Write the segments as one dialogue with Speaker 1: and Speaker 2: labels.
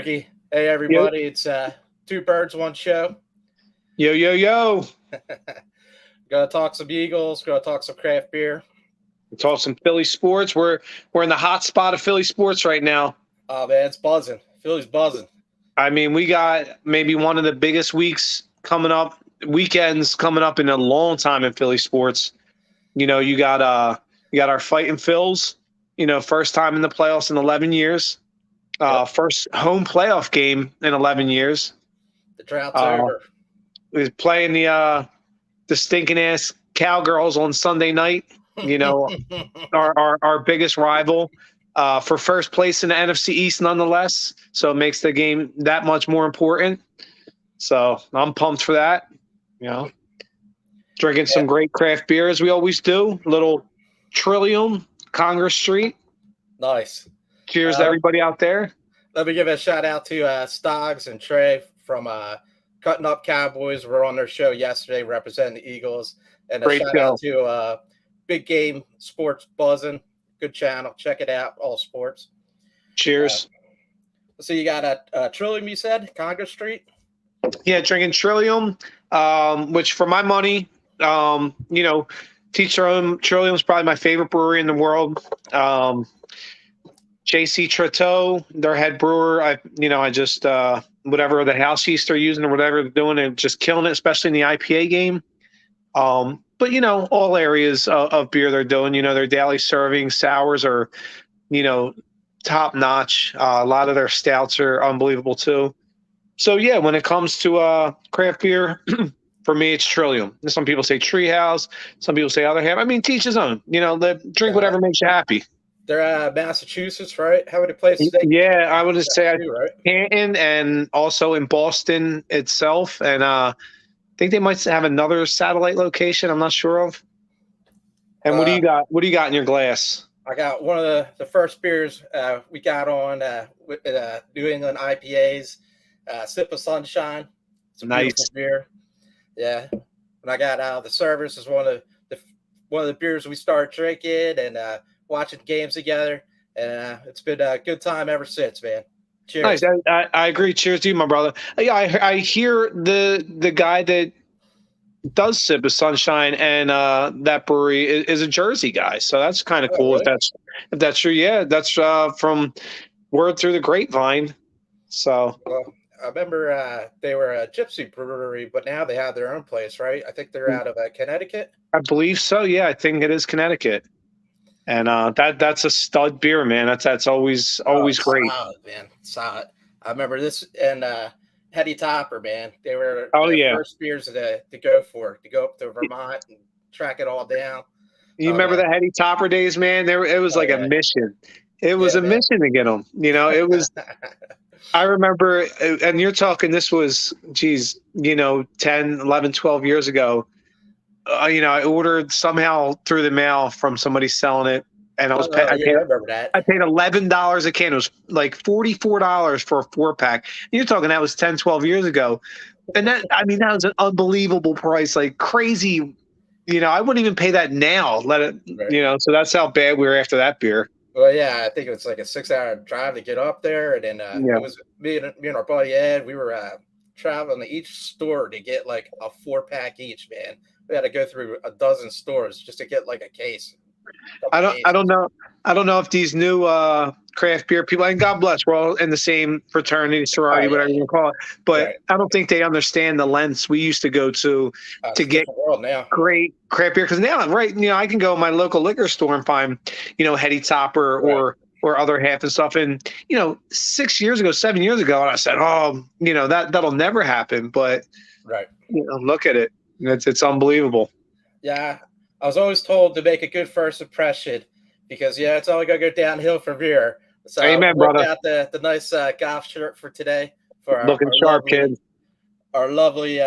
Speaker 1: Ricky. Hey,
Speaker 2: Yo,
Speaker 1: everybody. It's Two Birds, One Show.
Speaker 2: yo, yo, yo.
Speaker 1: Gonna talk some Eagles, gonna talk some craft beer.
Speaker 2: Talk some Philly sports. We're in the hot spot of Philly sports right now.
Speaker 1: Oh, man, it's buzzing. Philly's buzzing.
Speaker 2: I mean, we got maybe one of the biggest weekends coming up in a long time in Philly sports. You got our fighting Phils. First time in the playoffs in 11 years.
Speaker 1: Yep.
Speaker 2: First home playoff game in 11 years.
Speaker 1: The drought's
Speaker 2: Uh,
Speaker 1: over.
Speaker 2: we was playing the stinking ass Cowgirls on Sunday night. Our biggest rival for first place in the NFC East, nonetheless. So it makes the game that much more important. So I'm pumped for that. Drinking some great craft beer as we always do. Little Trillium, Congress Street.
Speaker 1: Nice.
Speaker 2: Cheers to everybody out there.
Speaker 1: Let me give a shout out to Stoggs and Trey from Cutting Up Cowboys. We're on their show yesterday representing the Eagles. And a
Speaker 2: Great
Speaker 1: shout
Speaker 2: show.
Speaker 1: out to Big Game Sports Buzzing. Good channel. Check it out. All sports.
Speaker 2: Cheers.
Speaker 1: So you got a Trillium, you said? Congress Street?
Speaker 2: Yeah, drinking Trillium, which for my money, Trillium is probably my favorite brewery in the world. JC Tretteau, their head brewer, I just whatever the house yeast they're using or whatever they're doing, they're just killing it, especially in the IPA game. But all areas of beer they're doing, their daily serving sours are, top notch. A lot of their stouts are unbelievable too. So yeah, when it comes to craft beer, for me it's Trillium. Some people say Treehouse, some people say other half. I mean, teach his own. Drink whatever makes you happy.
Speaker 1: They're Massachusetts, right? How many places?
Speaker 2: Yeah, I would just say
Speaker 1: right?
Speaker 2: Canton and also in Boston itself, and I think they might have another satellite location. I'm not sure of. And what do you got? What do you got in your glass?
Speaker 1: I got one of the first beers we got on with New England IPAs, Sip of Sunshine. It's a beautiful beer. Yeah, and I got the Service is one of the beers we started drinking and watching games together, and it's been a good time ever since, man. Cheers.
Speaker 2: Nice. I agree. Cheers to you, my brother. Yeah, I hear the guy that does Sip of Sunshine and that brewery is a Jersey guy, so that's kind of cool.
Speaker 1: Really?
Speaker 2: If that's true. Yeah, that's from word through the grapevine. So.
Speaker 1: Well, I remember they were a gypsy brewery, but now they have their own place, right? I think they're out of Connecticut.
Speaker 2: I believe so. Yeah, I think it is Connecticut, and that's a stud beer, man. That's always great.
Speaker 1: Solid, man, solid. I remember this and Hetty Topper, man. They were first beers to go up to Vermont and track it all down.
Speaker 2: You remember the Hetty Topper days, man? It was a mission. It was a mission to get them. It was. I remember, and you're talking, this was, 10, 11, 12 years ago. I ordered somehow through the mail from somebody selling it, and I
Speaker 1: remember that.
Speaker 2: I paid $11 a can. It was like $44 for a 4-pack. And you're talking that was 10, 12 years ago. And that was an unbelievable price, like crazy. I wouldn't even pay that now. Right. So that's how bad we were after that beer.
Speaker 1: Well, yeah, I think it was like a 6-hour drive to get up there, and then it was me and our buddy Ed. We were traveling to each store to get like a 4-pack each. Man, we had to go through a dozen stores just to get like a case.
Speaker 2: I don't know if these new craft beer people, and God bless, we're all in the same fraternity, sorority, whatever you call it, but I don't think they understand the lengths we used to go to get great craft beer. Because now, I can go to my local liquor store and find, Hetty Topper or other half and stuff. And 6 years ago, 7 years ago, and I said, that'll never happen. But look at it, it's unbelievable.
Speaker 1: Yeah. I was always told to make a good first impression because, it's only going to go downhill from here. So
Speaker 2: amen, brother.
Speaker 1: Got the nice golf shirt for today. For
Speaker 2: looking sharp, kid.
Speaker 1: Our lovely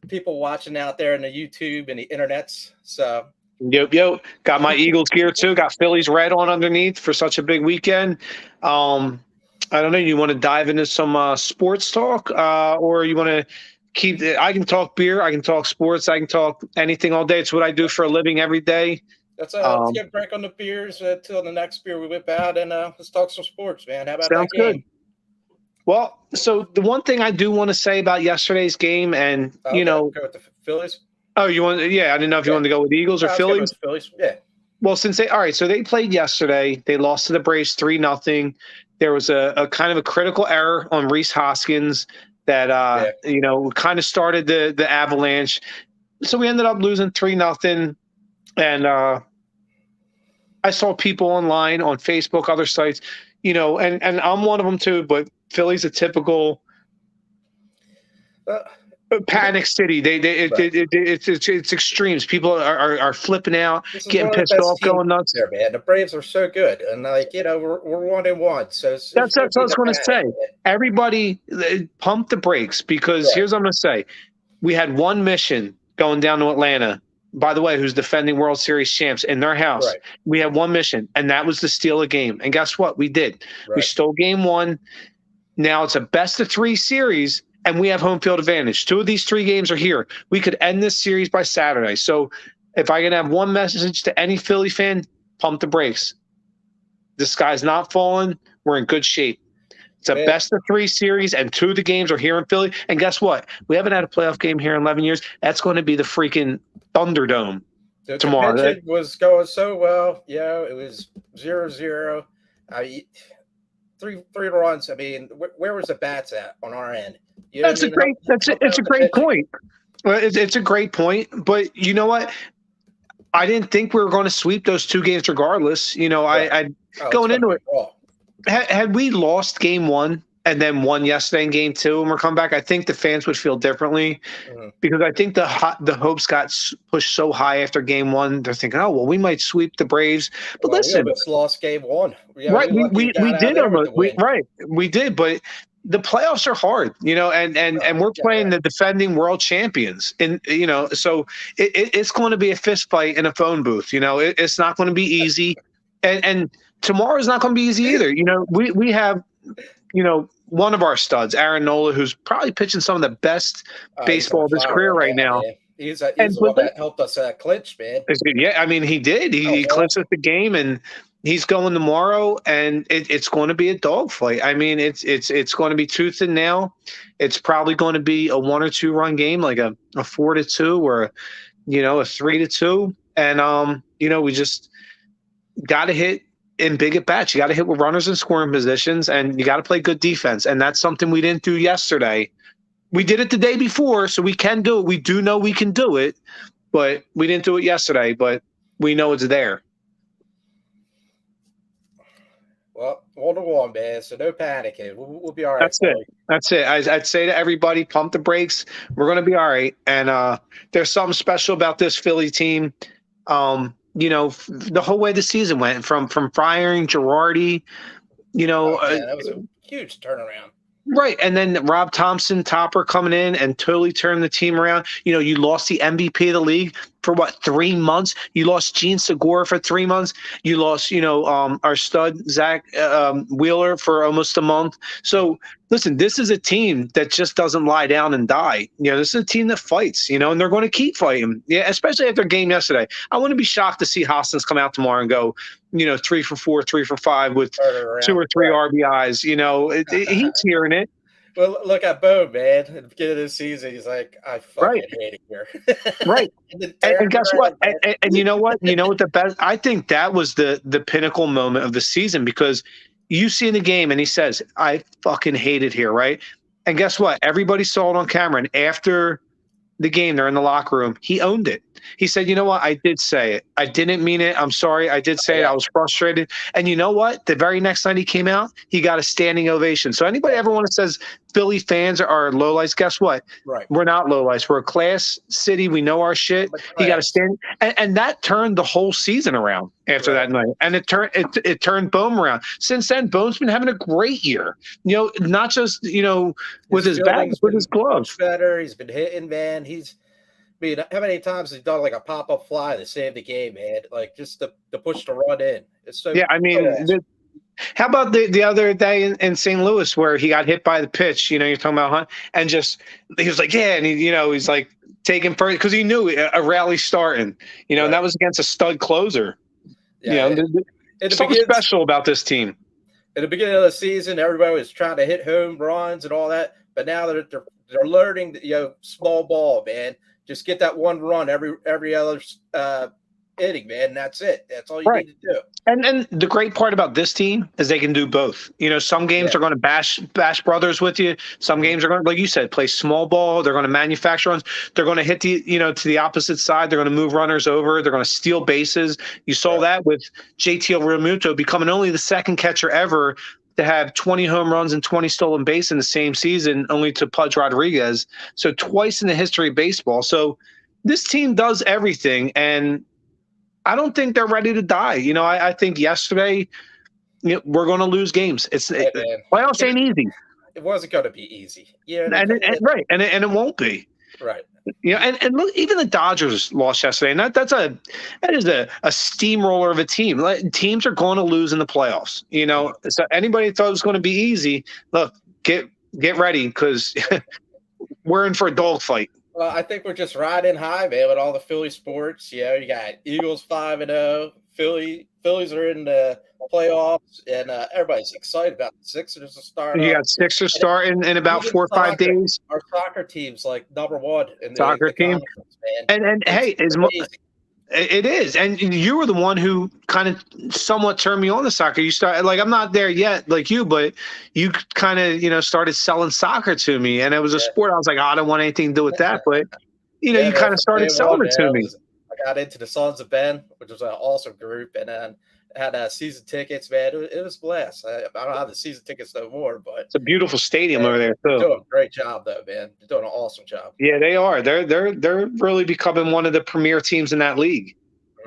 Speaker 1: people watching out there in the YouTube and the internets. So,
Speaker 2: yo, got my Eagles gear too. Got Phillies red on underneath for such a big weekend. I don't know. You want to dive into some sports talk, or you want to? I can talk beer, I can talk sports, I can talk anything all day. It's what I do for a living every day.
Speaker 1: Let's get a break on the beers till the next beer we whip out, and let's talk some sports, man. How about
Speaker 2: sounds
Speaker 1: that game?
Speaker 2: Well, so the one thing I do want to say about yesterday's game, and
Speaker 1: Okay, go with the Phillies.
Speaker 2: oh, you want? Yeah, I didn't know if you
Speaker 1: Yeah,
Speaker 2: wanted to go with Eagles or
Speaker 1: let's go with
Speaker 2: Phillies.
Speaker 1: the Phillies. Yeah,
Speaker 2: Well, all right, so they played yesterday. They lost to the Braves 3-0. There was a kind of a critical error on Reese Hoskins that
Speaker 1: yeah.
Speaker 2: kind of started the avalanche. So we ended up losing 3-0. And I saw people online on Facebook, other sites, and I'm one of them too. But Philly's a typical
Speaker 1: Uh,
Speaker 2: panic city.
Speaker 1: right.
Speaker 2: It's extremes. People are flipping out,
Speaker 1: This is
Speaker 2: getting
Speaker 1: one of the
Speaker 2: pissed
Speaker 1: best
Speaker 2: off,
Speaker 1: teams
Speaker 2: going nuts.
Speaker 1: there, man. The Braves are so good, and we're 1-1, so it's
Speaker 2: That's
Speaker 1: going to
Speaker 2: what I
Speaker 1: be
Speaker 2: was
Speaker 1: the
Speaker 2: going to
Speaker 1: panic.
Speaker 2: say. Everybody, pump the brakes, because
Speaker 1: Right,
Speaker 2: here's what I'm going to say. We had one mission going down to Atlanta. By the way, who's defending World Series champs in their house?
Speaker 1: right,
Speaker 2: We had one mission, and that was to steal a game. And guess what? We did. We
Speaker 1: right.
Speaker 2: stole game one. Now it's a best of 3 series, and we have home field advantage. 2 of these 3 games are here. We could end this series by Saturday. So if I can have one message to any Philly fan, pump the brakes. The sky's not falling. We're in good shape. It's a
Speaker 1: Man,
Speaker 2: best of 3 series, and 2 of the games are here in Philly. And guess what? We haven't had a playoff game here in 11 years. That's going to be the freaking Thunderdome
Speaker 1: the
Speaker 2: tomorrow.
Speaker 1: pitching was going so well. It was 0-0. Three runs. I mean, where was the bats at on our end? You
Speaker 2: That's a
Speaker 1: didn't
Speaker 2: great.
Speaker 1: help
Speaker 2: It's
Speaker 1: out
Speaker 2: a
Speaker 1: the
Speaker 2: great
Speaker 1: pitching.
Speaker 2: point. Well, it's a great point. But you know what? I didn't think we were going to sweep those 2 games regardless.
Speaker 1: Right.
Speaker 2: I
Speaker 1: Oh, it's
Speaker 2: going
Speaker 1: going to
Speaker 2: into
Speaker 1: be
Speaker 2: it.
Speaker 1: raw.
Speaker 2: Had we lost game 1 and then won yesterday in game 2 and we're coming back, I think the fans would feel differently,
Speaker 1: Mhm.
Speaker 2: because I think the hopes got pushed so high after game 1. They're thinking, oh, well, we might sweep the Braves. But
Speaker 1: Well, we
Speaker 2: listen,
Speaker 1: almost lost game 1.
Speaker 2: right?
Speaker 1: We lucky
Speaker 2: We
Speaker 1: got out
Speaker 2: did
Speaker 1: there with
Speaker 2: almost.
Speaker 1: the win.
Speaker 2: We did, but the playoffs are hard, and we're
Speaker 1: Yeah,
Speaker 2: playing
Speaker 1: right.
Speaker 2: the defending world champions, and so it's going to be a fist fight in a phone booth. It's not going to be easy, and tomorrow's not going to be easy either. We have one of our studs, Aaron Nola, who's probably pitching some of the best
Speaker 1: He's on
Speaker 2: baseball of his
Speaker 1: fire
Speaker 2: career right
Speaker 1: now,
Speaker 2: now.
Speaker 1: man. He's
Speaker 2: And
Speaker 1: the one that helped us clinch, man.
Speaker 2: yeah, I mean, he did.
Speaker 1: That
Speaker 2: He
Speaker 1: was
Speaker 2: clinched
Speaker 1: awesome.
Speaker 2: us the game, and he's going tomorrow, and it's going to be a dogfight. I mean, it's going to be tooth and nail. It's probably going to be a 1 or 2 run game, like a 4-2 or a 3-2, and we just got to hit in big at bats. You got to hit with runners in scoring positions, and you got to play good defense, and that's something we didn't do yesterday. We did it the day before, so we can do it. We do know we can do it, but we didn't do it yesterday. But we know it's there.
Speaker 1: Well, 1-1, man. So no panicking. We'll be all right.
Speaker 2: That's it. That's it. I'd say to everybody, pump the brakes. We're going to be all right. And there's something special about this Philly team. The whole way the season went, from firing Girardi,
Speaker 1: That was a huge turnaround.
Speaker 2: right. And then Rob Thompson, Topper coming in and totally turned the team around. You lost the MVP of the league for 3 months. You lost Gene Segura for 3 months. You lost, our stud Zach Wheeler for almost a month. So listen, this is a team that just doesn't lie down and die. This is a team that fights, and they're going to keep fighting. Yeah, especially after game yesterday. I wouldn't be shocked to see Hoskins come out tomorrow and go, 3 for 4, 3 for 5 with 2 or 3 RBIs. He's hearing it.
Speaker 1: Well, look at Bo, man. At the beginning of the season, he's like, I fucking hate it here.
Speaker 2: Right. And guess what? And you know what? The best, I think that was the pinnacle moment of the season, because you see in the game and he says, I fucking hate it here, right? And guess what? Everybody saw it on camera. And after the game, they're in the locker room. He owned it. He said, you know what? I did say it. I didn't mean it. I'm sorry. I did say it. I was frustrated. And you know what? The very next night he came out, he got a standing ovation. So anybody ever want to says Philly fans are lowlights, guess what?
Speaker 1: Right.
Speaker 2: We're not lowlights. We're a class city. We know our shit. He got a stand. And that turned the whole season around after that night. And it turned Bohm around. Since then, Bohm's been having a great year. Not just, with his bat, with his gloves.
Speaker 1: Better. He's been hitting, man. How many times has he done like a pop-up fly to save the game, man? Like just to push the run in. It's so
Speaker 2: yeah. I mean, how about the other day in St. Louis where he got hit by the pitch? You're talking about Hunt, and he was like, yeah, and he's like taking first because he knew a rally starting. And that was against a stud closer.
Speaker 1: Yeah,
Speaker 2: Something special about this team.
Speaker 1: in the beginning of the season, everybody was trying to hit home runs and all that, but now they're learning, small ball, man. Just get that one run every other inning, man. And that's it. That's all you need to do.
Speaker 2: And the great part about this team is they can do both. Some games are going to bash brothers with you. Some games are going to, like you said, play small ball. They're going to manufacture runs. They're going to hit to the opposite side. They're going to move runners over. They're going to steal bases. You saw that with JT Realmuto becoming only the second catcher ever to have 20 home runs and 20 stolen bases in the same season, only to Pudge Rodriguez. So twice in the history of baseball. So this team does everything, and I don't think they're ready to die. I think yesterday we're going to lose games. Playoffs ain't easy.
Speaker 1: It wasn't going to be easy. Yeah,
Speaker 2: and it won't be.
Speaker 1: Right.
Speaker 2: And look, even the Dodgers lost yesterday, and that is a steamroller of a team. Teams are going to lose in the playoffs. So anybody thought it was going to be easy, look, get ready, because we're in for a dogfight.
Speaker 1: Well, I think we're just riding high, man, with all the Philly sports. You got Eagles 5-0. Phillies are in the playoffs, and everybody's excited about the Sixers to start.
Speaker 2: You got Sixers starting in about 4 or 5 days.
Speaker 1: Our soccer team's like number one in the
Speaker 2: soccer team, man. And hey, it is. And you were the one who kind of somewhat turned me on to soccer. You started, like, I'm not there yet like you, but you kind of, started selling soccer to me, and it was a sport. I was like, I don't want anything to do with that. But, you kind of started selling it to me.
Speaker 1: I got into the Sons of Ben, which was an awesome group, and then had season tickets, man. It was a blast. I don't have the season tickets no more, but
Speaker 2: it's a beautiful stadium over there too.
Speaker 1: They're doing a great job, though, man. They're doing an awesome job.
Speaker 2: Yeah, they are. They're really becoming one of the premier teams in that league.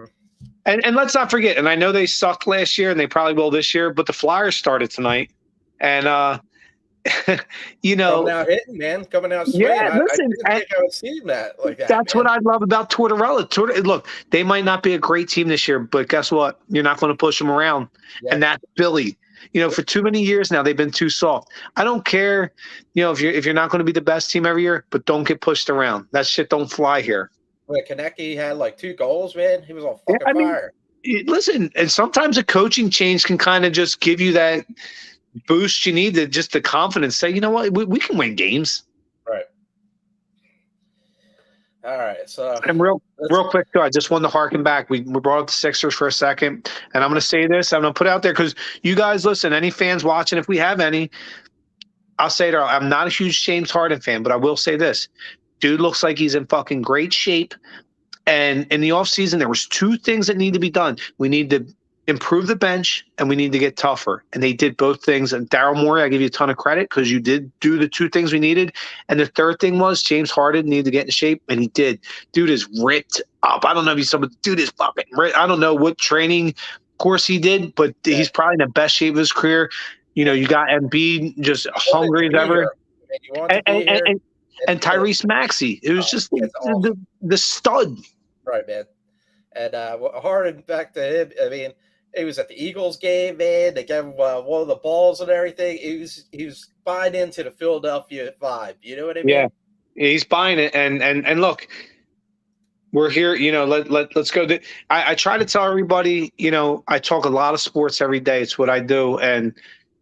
Speaker 2: Mm-hmm. And let's not forget. And I know they sucked last year, and they probably will this year. But the Flyers started tonight, and
Speaker 1: coming out hitting, man, coming out swinging.
Speaker 2: Yeah, listen,
Speaker 1: I didn't think I would see that like that.
Speaker 2: That's what I love about Tortorella. Look, they might not be a great team this year, but guess what? You're not going to push them around, and that's Philly. For too many years now, they've been too soft. I don't care, if you're not going to be the best team every year, but don't get pushed around. That shit don't fly here.
Speaker 1: Well, Konecny had like 2 goals, man. He was on fucking fire.
Speaker 2: Listen, and sometimes a coaching change can kind of just give you that boost you need, to just the confidence, say, you know what, we can win games.
Speaker 1: Right. All right. So,
Speaker 2: and real quick too, I just wanted to harken back. We brought up the Sixers for a second, and I'm going to say this. I'm going to put it out there because you guys listen. Any fans watching, if we have any, I'll say it. I'm not a huge James Harden fan, but I will say this: dude looks like he's in fucking great shape. And in the offseason, there was 2 things that need to be done. We need to improve the bench, and we need to get tougher. And they did both things. And Daryl Morey, I give you a ton of credit because you did do the 2 things we needed. And the third thing was James Harden needed to get in shape, and he did. Dude is ripped up. I don't know if he's somebody. Dude is fucking ripped. I don't know what training course he did, but he's probably in the best shape of his career. You got Embiid just hungry as ever. And Tyrese Maxey, it was just the stud.
Speaker 1: Right, man. And Harden, back to him, I mean, he was at the Eagles game, man. They gave him one of the balls and everything. He was buying into the Philadelphia vibe. You know what I mean?
Speaker 2: Yeah, he's buying it. And look, we're here. Let's go. I try to tell everybody. I talk a lot of sports every day. It's what I do, and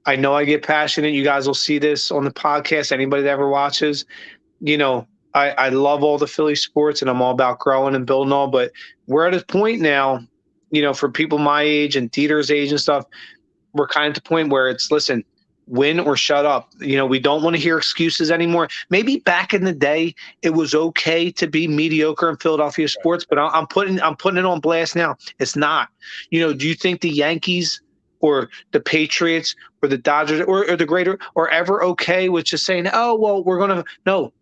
Speaker 2: I know I get passionate. You guys will see this on the podcast. Anybody that ever watches, I love all the Philly sports, and I'm all about growing and building all. But we're at a point now, for people my age and Dieter's age and stuff, we're kind of at the point where it's, listen, win or shut up. We don't want to hear excuses anymore. Maybe back in the day, it was okay to be mediocre in Philadelphia sports, but I'm putting it on blast now. It's not. Do you think the Yankees or the Patriots or the Dodgers or the Greater are ever okay with just saying, oh, well, we're going to – no.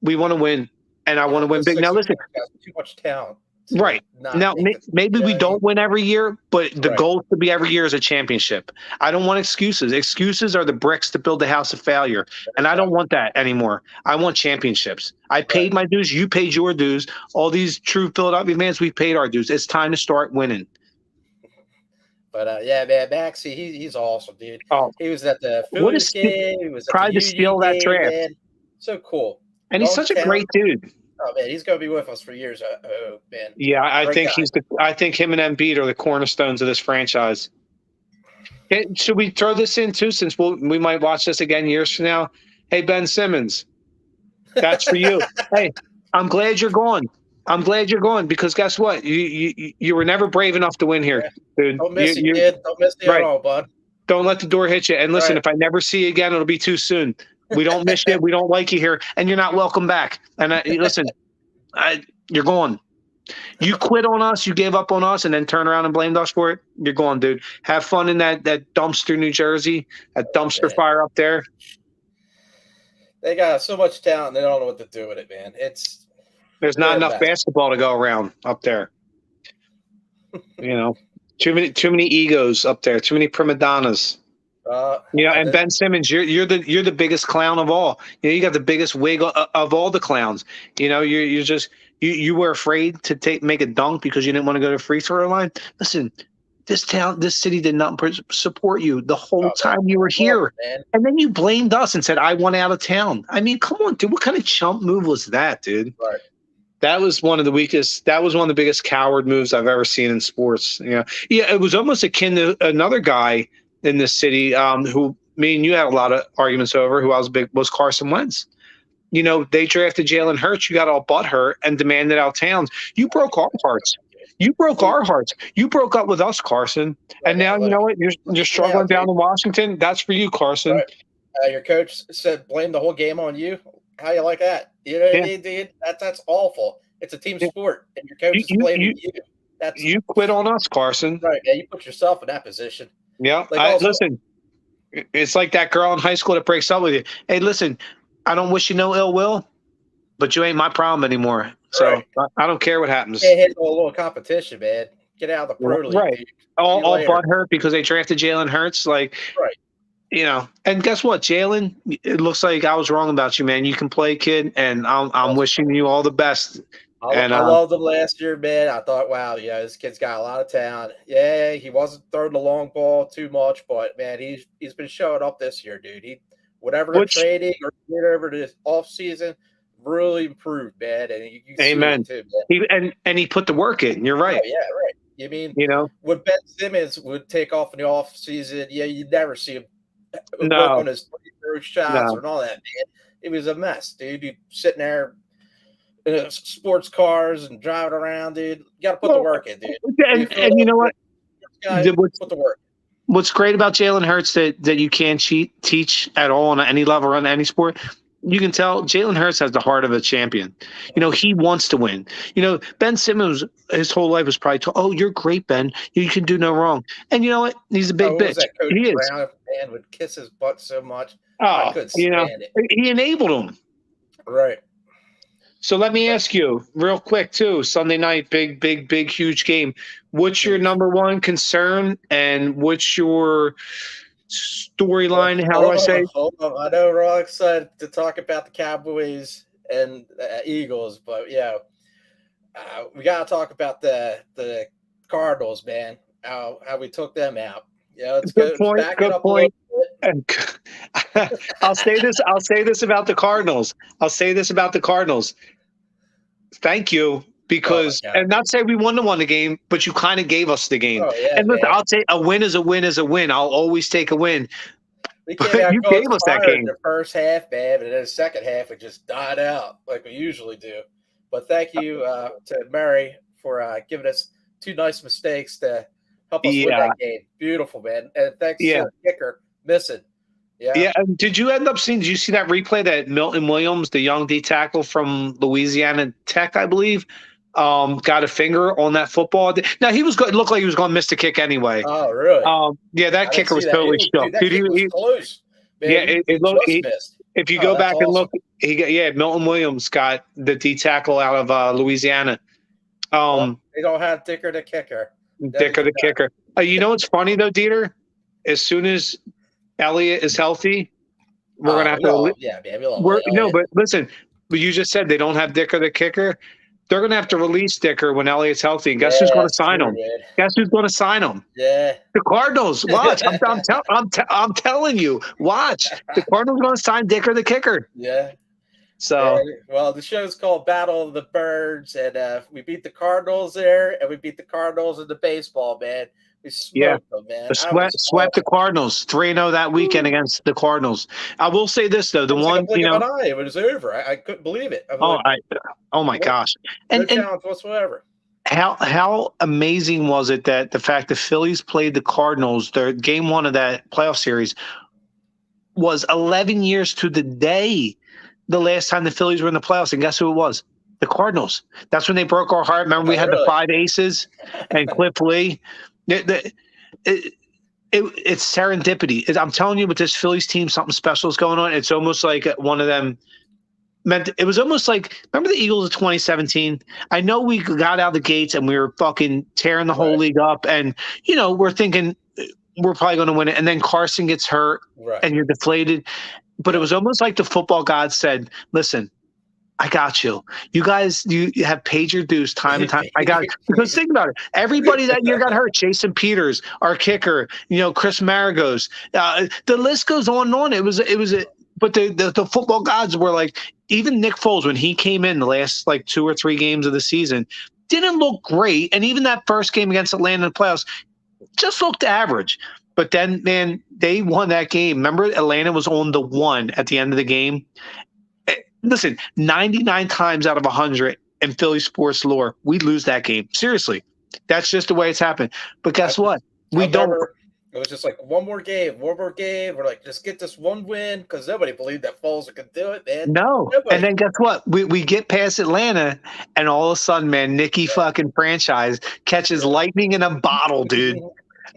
Speaker 2: We want to win, and I want to win big. Now, listen.
Speaker 1: Too much talent.
Speaker 2: Right. Now, maybe we don't win every year, but the goal to be every year is a championship. I don't want excuses. Excuses are the bricks to build the house of failure, and I don't want that anymore. I want championships. I paid my dues. You paid your dues. All these true Philadelphia fans, we paid our dues. It's time to start winning.
Speaker 1: But, yeah, man, Maxey, he's awesome, dude. Oh, he was at the Phillies game. He was
Speaker 2: tried to steal that draft.
Speaker 1: Man. So cool.
Speaker 2: And he's such a great dude.
Speaker 1: Oh man, he's going to be with us for years. Man.
Speaker 2: Yeah, I think him and Embiid are the cornerstones of this franchise. Hey, should we throw this in too, since we might watch this again years from now? Hey, Ben Simmons, that's for you. Hey, I'm glad you're going. I'm glad you're going because guess what? You were never brave enough to win here,
Speaker 1: Yeah.
Speaker 2: dude.
Speaker 1: Don't miss it,
Speaker 2: You
Speaker 1: kid. Don't miss it at
Speaker 2: right.
Speaker 1: all, bud.
Speaker 2: Don't let the door hit you. And listen,
Speaker 1: Right.
Speaker 2: if I never see you again, it'll be too soon. We don't miss you. We don't like you here, and you're not welcome back. And listen, you're going. You quit on us, you gave up on us, and then turn around and blamed us for it. You're going, dude. Have fun in that dumpster, New Jersey, that dumpster fire up there.
Speaker 1: They got so much talent, they don't know what to do with it, man.
Speaker 2: There's not enough basketball to go around up there. You know, too many egos up there, too many prima donnas. And Ben Simmons, you're the biggest clown of all. You got the biggest wig of all the clowns. You were afraid to make a dunk because you didn't want to go to free throw line. Listen, this city did not support you the whole time you were here, and then you blamed us and said I want out of town. I mean, come on, dude. What kind of chump move was that, dude?
Speaker 1: Right.
Speaker 2: That was one of the weakest. That was one of the biggest coward moves I've ever seen in sports. It was almost akin to another guy in this city who me and you had a lot of arguments over. Who I was Carson Wentz. They drafted Jalen Hurts. You got all butthurt and demanded out towns. You broke our hearts. You broke our hearts. You broke up with us, Carson. And now you know what? You're struggling down in Washington. That's for you, Carson.
Speaker 1: Right. Your coach said blame the whole game on you. How you like that? You know what I mean, dude? That's awful. It's a team sport, and your coach is blaming you.
Speaker 2: You quit on us, Carson.
Speaker 1: Right? Yeah, you put yourself in that position.
Speaker 2: Yeah. Listen, it's like that girl in high school that breaks up with you. Hey, listen, I don't wish you no ill will, but you ain't my problem anymore. So I don't care what happens.
Speaker 1: You can't handle a little competition, man. Get out of the pro league.
Speaker 2: Right. All butthurt because they drafted Jalen Hurts. Like,
Speaker 1: right.
Speaker 2: And guess what, Jalen? It looks like I was wrong about you, man. You can play, kid, and I'm wishing you all the best.
Speaker 1: I loved him last year, man. I thought, wow, this kid's got a lot of talent. Yeah, he wasn't throwing the long ball too much, but man, he's been showing up this year, dude. Whatever the trading or whatever this off season really improved, man. And you
Speaker 2: amen.
Speaker 1: See it too,
Speaker 2: man. He put the work in. You're right.
Speaker 1: Oh, yeah, right. You mean when Ben Simmons would take off in the off season, you'd never see him work on his shots and all that, man. It was a mess, dude. You sitting there in sports cars and driving around, dude. You got to put the work in, dude.
Speaker 2: And you know what?
Speaker 1: Put the work.
Speaker 2: What's great about Jalen Hurts that you can't teach at all on any level on any sport. You can tell Jalen Hurts has the heart of a champion. He wants to win. Ben Simmons, his whole life was probably told, "Oh, you're great, Ben. You can do no wrong." And you know what? He's a big bitch. He is.
Speaker 1: Brown, man, would kiss his butt so much.
Speaker 2: Oh,
Speaker 1: I couldn't stand it.
Speaker 2: He enabled him.
Speaker 1: Right.
Speaker 2: So let me ask you real quick too. Sunday night, big, huge game. What's your number one concern, and what's your storyline? How do I say?
Speaker 1: Hold on. I know we're all excited to talk about the Cowboys and Eagles, but we got to talk about the Cardinals, man. How we took them out. It's
Speaker 2: good point. Good point. I'll say this about the Cardinals. Thank you, because and not say we won the game, but you kind of gave us the game. And listen, I'll say a win is a win is a win. I'll always take a win.
Speaker 1: You gave us that game in the first half, man, and then the second half it just died out like we usually do. But thank you to Murray for giving us two nice mistakes to help us win that game. Beautiful, man. And thanks to the kicker missing.
Speaker 2: Yeah. Did you see that replay that Milton Williams, the young D tackle from Louisiana Tech, I believe, got a finger on that football? Now he was good. It looked like he was going to miss the kick anyway.
Speaker 1: Oh, really?
Speaker 2: That kicker was totally shook.
Speaker 1: Dude, he was close. Man,
Speaker 2: it looked. If you go back and look, Milton Williams got the D tackle out of Louisiana.
Speaker 1: They don't have Dicker the kicker.
Speaker 2: Dicker the kicker. You know what's funny though, Dieter? As soon as Elliott is healthy, we're gonna have to. But listen, you just said they don't have Dicker the kicker. They're gonna have to release Dicker when Elliott's healthy. And guess who's going to sign him? Guess who's going to sign him?
Speaker 1: Yeah,
Speaker 2: the Cardinals. Watch, I'm telling you. Watch, the Cardinals are going to sign Dicker the kicker.
Speaker 1: Yeah.
Speaker 2: So
Speaker 1: the show's called Battle of the Birds, and we beat the Cardinals there, and we beat the Cardinals in the baseball, man. We
Speaker 2: Yeah.
Speaker 1: smoked them, man.
Speaker 2: The swept the Cardinals 3-0 that weekend against the Cardinals. I will say this though, the
Speaker 1: It was like
Speaker 2: one
Speaker 1: a blink of an eye. It was over. I couldn't believe it. I was
Speaker 2: oh
Speaker 1: like,
Speaker 2: I oh my gosh.
Speaker 1: no
Speaker 2: And
Speaker 1: challenge whatsoever.
Speaker 2: how amazing was it that the fact the Phillies played the Cardinals, their game one of that playoff series was 11 years to the day the last time the Phillies were in the playoffs, and guess who it was? The Cardinals. That's when they broke our heart. Remember, we had the 5 aces and Cliff Lee. It's serendipity. I'm telling you, with this Phillies team, something special is going on. It's almost like one of them. It was almost like, remember the Eagles of 2017? I know we got out of the gates and we were fucking tearing the whole league up, and we're thinking we're probably going to win it, and then Carson gets hurt, and you're deflated. But it was almost like the football god said, "Listen, I got you. You guys, you have paid your dues time and time. I got it." Because think about it. Everybody that year got hurt. Jason Peters, our kicker, Chris Maragos. The list goes on and on. But the football gods were like, even Nick Foles, when he came in the last like 2 or 3 games of the season, didn't look great. And even that first game against Atlanta in the playoffs just looked average. But then, man, they won that game. Remember, Atlanta was on the 1 at the end of the game. Listen, 99 times out of 100 in Philly sports lore, we lose that game. Seriously, that's just the way it's happened. But guess what? We don't.
Speaker 1: It was just like one more game. We're like, just get this one win, because nobody believed that Foles could do it, man.
Speaker 2: No.
Speaker 1: Nobody.
Speaker 2: And then guess what? We get past Atlanta, and all of a sudden, man, Nicky fucking franchise catches lightning in a bottle, dude.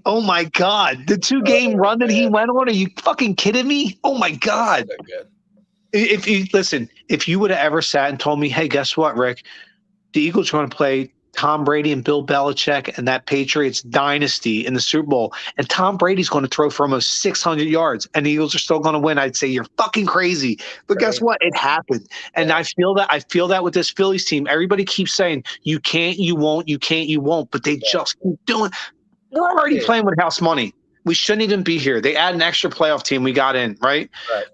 Speaker 2: Oh my God. The 2-game run that he went on, are you fucking kidding me? Oh my God.
Speaker 1: So good.
Speaker 2: If you would have ever sat and told me, hey, guess what, Rick? The Eagles are going to play Tom Brady and Bill Belichick and that Patriots dynasty in the Super Bowl, and Tom Brady's going to throw for almost 600 yards, and the Eagles are still going to win, I'd say you're fucking crazy. But guess what? It happened. And I feel that with this Phillies team. Everybody keeps saying, you can't, you won't, you can't, you won't, but they just keep doing. We're already playing with house money. We shouldn't even be here. They add an extra playoff team. We got in, right?
Speaker 1: Right.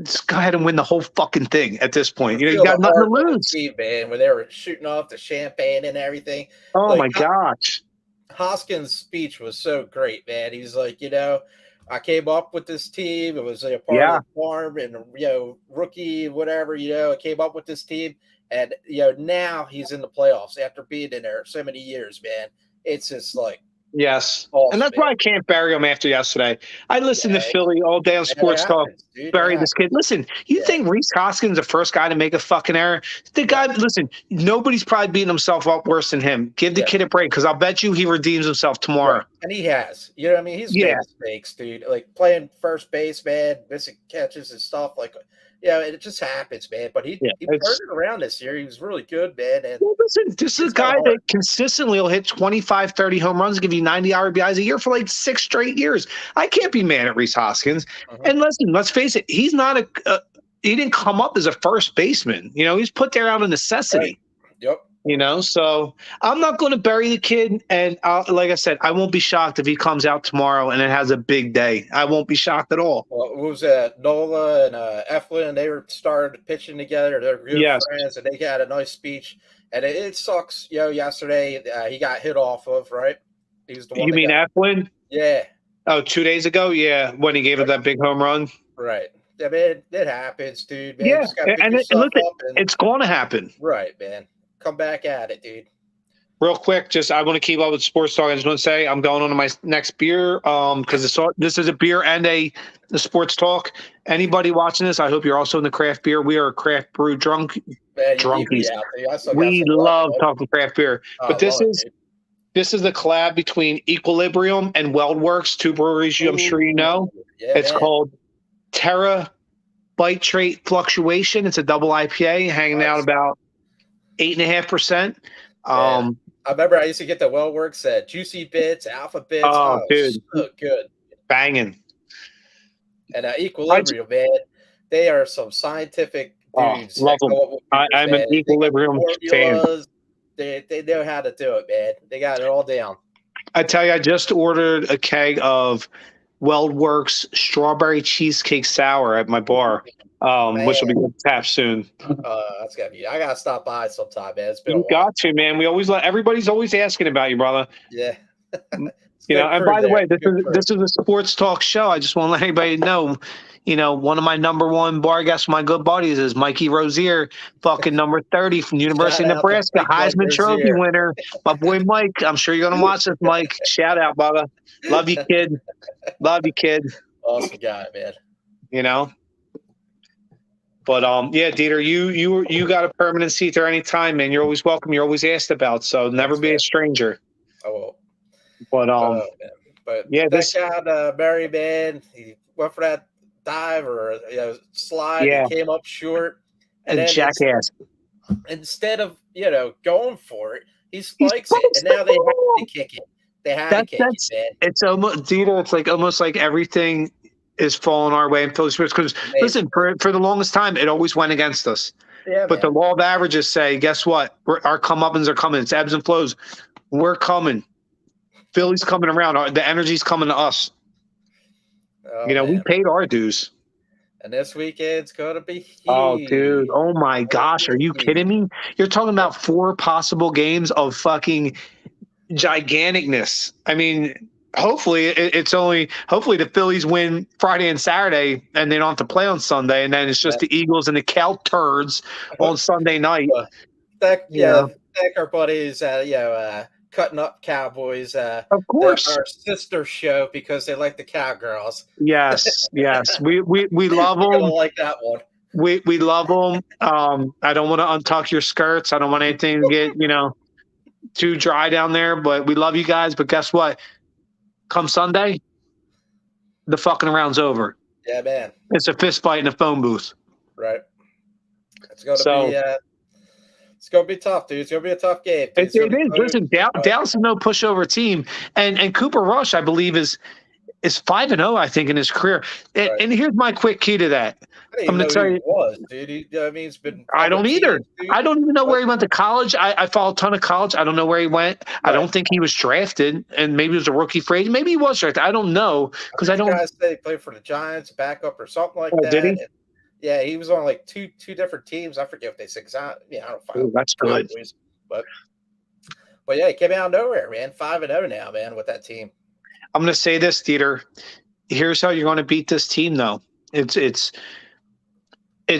Speaker 2: Just go ahead and win the whole fucking thing at this point. You got nothing to lose.
Speaker 1: Team, man, when they were shooting off the champagne and everything.
Speaker 2: Oh my gosh.
Speaker 1: Hoskins' speech was so great, man. He's like, I came up with this team. It was a part of the farm and, rookie, whatever, I came up with this team. And, now he's in the playoffs after being in there so many years, man. It's just like,
Speaker 2: yes. And that's why I can't bury him after yesterday. I listened to Philly all day on Sports Talk. Bury this kid. Listen, you think Reese Hoskins is the first guy to make a fucking error? The guy, listen, nobody's probably beating himself up worse than him. Give the kid a break, because I'll bet you he redeems himself tomorrow.
Speaker 1: Right. And he has. You know what I mean? He's made mistakes, dude. Like playing first base, man, missing catches and stuff. Like, it just happens, man. But he turned it around this year. He was really good, man. And
Speaker 2: listen, this is a guy that consistently will hit 25, 30 home runs, give you 90 RBIs a year for like 6 straight years. I can't be mad at Reese Hoskins. And listen, let's face it, he's not he didn't come up as a first baseman. He's put there out of necessity.
Speaker 1: Right. Yep.
Speaker 2: So I'm not going to bury the kid. And like I said, I won't be shocked if he comes out tomorrow and it has a big day. I won't be shocked at all.
Speaker 1: Well, it was Nola and Eflin, they started pitching together. They're good friends, and they had a nice speech. And it sucks, yesterday he got hit off of, right? He was the one.
Speaker 2: You mean Eflin?
Speaker 1: Yeah.
Speaker 2: Oh, 2 days ago? Yeah, when he gave it that big home run.
Speaker 1: Right. I mean, it happens, dude. Man.
Speaker 2: Yeah, and look, it's going to happen.
Speaker 1: Right, man. Come back at it, dude.
Speaker 2: Real quick, I want to keep up with Sports Talk. I just want to say I'm going on to my next beer because this is a beer and a Sports Talk. Anybody watching this, I hope you're also in the craft beer. We are craft brew drunkies. We love talking craft beer. But this is the collab between Equilibrium and WeldWerks, 2 breweries I'm sure you know.
Speaker 1: Yeah,
Speaker 2: it's called Terra Bitrate Fluctuation. It's a double IPA hanging out about 8.5%.
Speaker 1: I remember I used to get the WeldWerks Juicy Bits, Alpha Bits.
Speaker 2: Oh, dude.
Speaker 1: So good.
Speaker 2: Banging.
Speaker 1: And Equilibrium, man, they are some scientific dudes.
Speaker 2: Love them. I'm an Equilibrium fan.
Speaker 1: They know how to do it, man. They got it all down.
Speaker 2: I tell you, I just ordered a keg of WeldWerks Strawberry Cheesecake Sour at my bar. which will be good to tap soon.
Speaker 1: That's gotta be. I gotta stop by sometime, man. It's been a
Speaker 2: You
Speaker 1: while.
Speaker 2: got to, man. We always everybody's always asking about you, brother.
Speaker 1: Yeah.
Speaker 2: And by the way, this is a sports talk show. I just want to let anybody know, one of my number one bar guests, my good buddies, is Mikey Rozier, fucking number 30 from University of Nebraska, Heisman Trophy winner. My boy Mike. I'm sure you're gonna watch this, Mike. Shout out, brother. Love you, kid. Love you, kid.
Speaker 1: Awesome guy, man.
Speaker 2: But yeah, Dieter, you got a permanent seat there anytime, man. You're always welcome. You're always asked about, so never be a stranger.
Speaker 1: I will.
Speaker 2: But
Speaker 1: yeah, this guy, Barry, man, he went for that dive or slide.
Speaker 2: Yeah.
Speaker 1: He came up short,
Speaker 2: and then jackass.
Speaker 1: Instead of going for it, he spikes it, and now they have to kick it. They have to kick it, man.
Speaker 2: It's almost Dieter. It's like almost like everything is falling our way in Philly sports. Because listen, for the longest time, it always went against us.
Speaker 1: Yeah,
Speaker 2: but the law of averages say, guess what? Our comeuppance are coming. It's ebbs and flows. We're coming. Philly's coming around. The energy's coming to us. We paid our dues.
Speaker 1: And this weekend's going to be huge.
Speaker 2: Oh, dude. Oh, my gosh. Are you kidding me? You're talking about 4 possible games of fucking giganticness. I mean, hopefully the Phillies win Friday and Saturday and they don't have to play on Sunday. And then it's just the Eagles and the Cal turds on Sunday night.
Speaker 1: Thank our buddies, Cutting Up Cowboys.
Speaker 2: Of course.
Speaker 1: Our sister show because they like the Cowgirls.
Speaker 2: Yes. We love them.
Speaker 1: I like that one.
Speaker 2: We love them. I don't want to untuck your skirts. I don't want anything to get, too dry down there, but we love you guys. But guess what? Come Sunday, the fucking around's over.
Speaker 1: Yeah, man.
Speaker 2: It's a fist fight in a phone booth.
Speaker 1: Right. It's gonna be tough, dude. It's gonna be a tough game.
Speaker 2: It is. Listen, Dallas is no pushover team, and Cooper Rush, I believe, is 5-0, I think, in his career. And here's my quick key to that. I'm going to tell you.
Speaker 1: He's been.
Speaker 2: I don't either. I don't even know where he went to college. I follow a ton of college. I don't know where he went. Right. I don't think he was drafted, and maybe he was a rookie free. Maybe he was drafted. I don't know because I don't.
Speaker 1: Guys say he played for the Giants, backup or something like that.
Speaker 2: Did he?
Speaker 1: Yeah, he was on like two different teams. I forget what they said. I don't follow.
Speaker 2: That's good.
Speaker 1: But yeah, he came out of nowhere, man. 5-0 now, man, with that team.
Speaker 2: I'm going to say this, Dieter. Here's how you're going to beat this team, though. It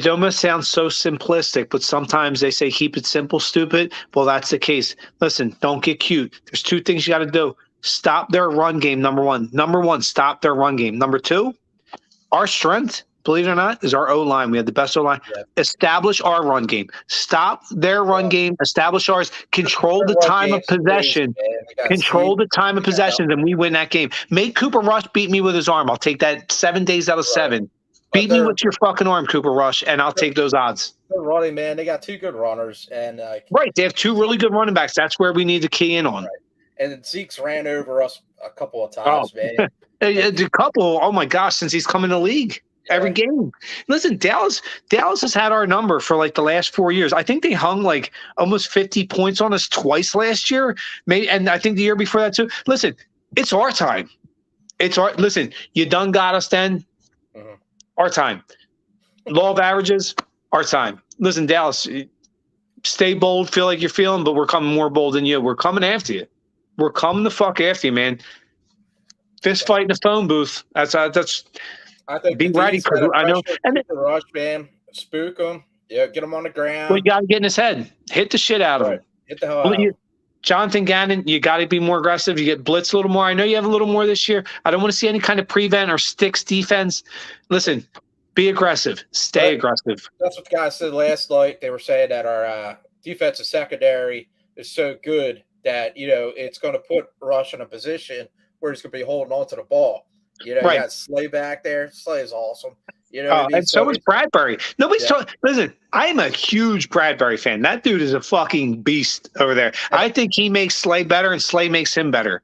Speaker 2: almost sounds so simplistic, but sometimes they say keep it simple, stupid. Well, that's the case. Listen, don't get cute. There's 2 things you got to do. Stop their run game, number one. Number one, stop their run game. Number 2, our strength, believe it or not, is our O-line. We have the best O-line. Yeah. Establish our run game. Stop their run game. Establish ours. Control the time of possession. Control the time of possession, and we win that game. Make Cooper Rush beat me with his arm. I'll take that 7 days out of 7. Beat me with your fucking arm, Cooper Rush, and I'll take those odds.
Speaker 1: They're running, man. They got 2 good runners. And
Speaker 2: right. They have 2 really good running backs. That's where we need to key in on.
Speaker 1: Right. And Zeke's ran over us a couple of times, man.
Speaker 2: A couple. Oh, my gosh, since he's come in the league. Every game. Listen, Dallas has had our number for like the last 4 years. I think they hung like almost 50 points on us twice last year. Maybe, and I think the year before that too. Listen, it's our time. Listen, you done got us then. Mm-hmm. Our time. Law of averages, our time. Listen, Dallas, stay bold, feel like you're feeling, but we're coming more bold than you. We're coming after you. We're coming the fuck after you, man. Fist fight in the phone booth. That's
Speaker 1: I think
Speaker 2: be ready because I know.
Speaker 1: And the rush, man, spook him. Yeah, get him on the ground.
Speaker 2: Well, you got to get in his head. Hit the shit out of him.
Speaker 1: Hit the hell out of him.
Speaker 2: Jonathan Gannon, you got to be more aggressive. You get blitz a little more. I know you have a little more this year. I don't want to see any kind of prevent or sticks defense. Listen, be aggressive. Stay aggressive.
Speaker 1: That's what the guys said last night. They were saying that our defensive secondary is so good that, it's going to put Rush in a position where he's going to be holding on to the ball. You got Slay back there. Slay is awesome. What I mean?
Speaker 2: And so is Bradbury. Nobody's talking. Listen, I am a huge Bradbury fan. That dude is a fucking beast over there. I think he makes Slay better, and Slay makes him better.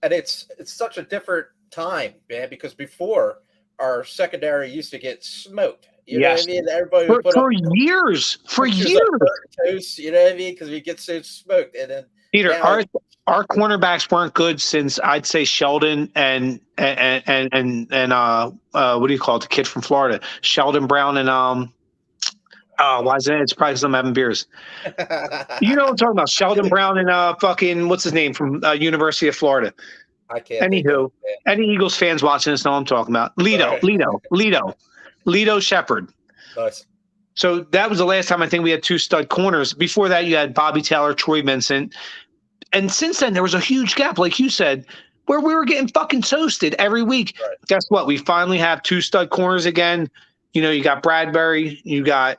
Speaker 1: And it's such a different time, man, because before our secondary used to get smoked. You know what I mean? Everybody would
Speaker 2: for years. For years.
Speaker 1: You know what I mean? Because we get so smoked. And then
Speaker 2: Peter,
Speaker 1: Yeah,
Speaker 2: our cornerbacks weren't good since I'd say Sheldon and what do you call it? The kid from Florida, Sheldon Brown and why is it? It's probably because I'm having beers. You know what I'm talking about? Sheldon Brown and fucking what's his name from University of Florida.
Speaker 1: I can't think of
Speaker 2: Anywho,
Speaker 1: it.
Speaker 2: any Eagles fans watching this know what I'm talking about.
Speaker 1: Right.
Speaker 2: Lido Shepherd.
Speaker 1: Nice.
Speaker 2: So that was the last time I think we had two stud corners. Before that, you had Bobby Taylor, Troy Vincent. And since then, there was a huge gap, like you said, where we were getting fucking toasted every week.
Speaker 1: Right.
Speaker 2: Guess what? We finally have two stud corners again. You know, you got Bradbury, you got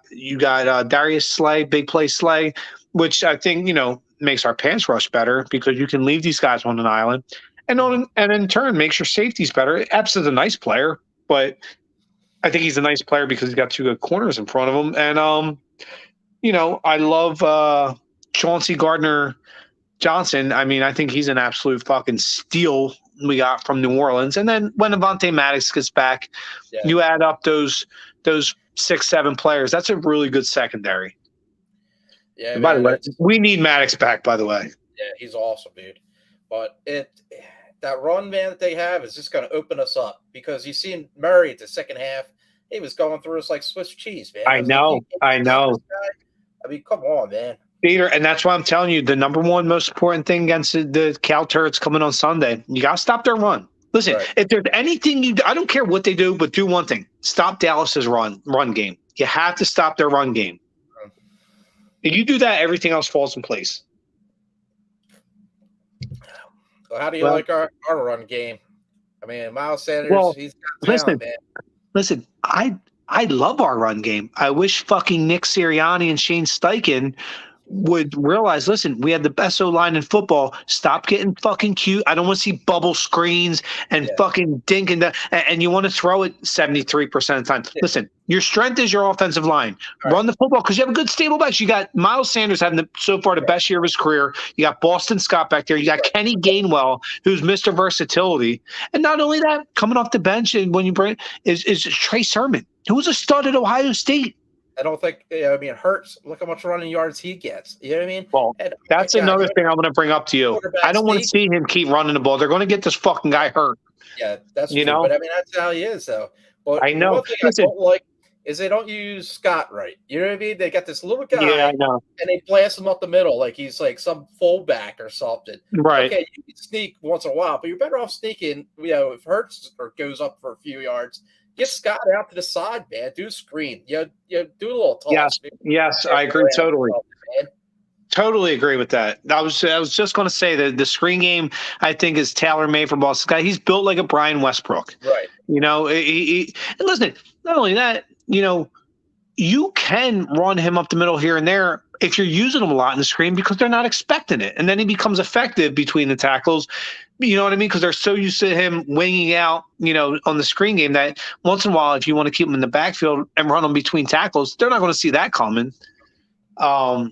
Speaker 2: Darius Slay, big play Slay, which I think, you know, makes our pass rush better because you can leave these guys on an island. And in turn makes your safeties better. Epps is a nice player, but I think he's a nice player because he's got two good corners in front of him. And you know, I love Chauncey Gardner-Johnson. I mean, I think he's an absolute fucking steal we got from New Orleans. And then when Avonte Maddox gets back, you add up those 6-7 players. That's a really good secondary.
Speaker 1: Yeah.
Speaker 2: By the way, we need Maddox back, by the way.
Speaker 1: Yeah, he's awesome, dude. But that run man that they have is just going to open us up because you seen Murray at the second half. He was going through us like Swiss cheese, man.
Speaker 2: I know.
Speaker 1: I mean, come on, man.
Speaker 2: Peter, and that's why I'm telling you, the number one most important thing against the Cal Turrets coming on Sunday, you got to stop their run. Listen, if there's anything I don't care what they do, but do one thing: stop Dallas's run game. You have to stop their run game. If you do that, everything else falls in place.
Speaker 1: So how do you like our run game? I mean, Miles Sanders, he's got talent, man.
Speaker 2: Listen, I love our run game. I wish fucking Nick Sirianni and Shane Steichen would realize, listen, we have the best O-line in football. Stop getting fucking cute. I don't want to see bubble screens and fucking dinking that. And you want to throw it 73% of the time. Listen, your strength is your offensive line. Run the football because you have a good stable backs. You got Miles Sanders having so far the best year of his career. You got Boston Scott back there. You got Kenny Gainwell, who's Mr. Versatility. And not only that, coming off the bench and when you bring is Trey Sermon, who was a stud at Ohio State.
Speaker 1: I don't think, I mean, Hurts, look how much running yards he gets. You know what I mean?
Speaker 2: Well, that's another thing I'm going to bring up to you. I don't want to see him keep running the ball. They're going to get this fucking guy hurt.
Speaker 1: Yeah, that's true. But I mean, that's how he is, though. But
Speaker 2: I know.
Speaker 1: One thing I don't like is they don't use Scott right. You know what I mean? They got this little guy,
Speaker 2: I know.
Speaker 1: And they blast him up the middle like he's like some fullback or something.
Speaker 2: Right.
Speaker 1: Okay, you can sneak once in a while, but you're better off sneaking, you know, if Hurts or goes up for a few yards. Get Scott out to the side, man. Do a screen. You do a little toss.
Speaker 2: Yes, I agree totally. Totally agree with that. I was just going to say that the screen game, I think, is tailor-made for Boston Scott. He's built like a Brian Westbrook.
Speaker 1: Right.
Speaker 2: You know, and listen, not only that, you know, you can run him up the middle here and there if you're using him a lot in the screen because they're not expecting it. And then he becomes effective between the tackles. You know what I mean? Because they're so used to him winging out, you know, on the screen game that once in a while, if you want to keep him in the backfield and run him between tackles, they're not going to see that coming. But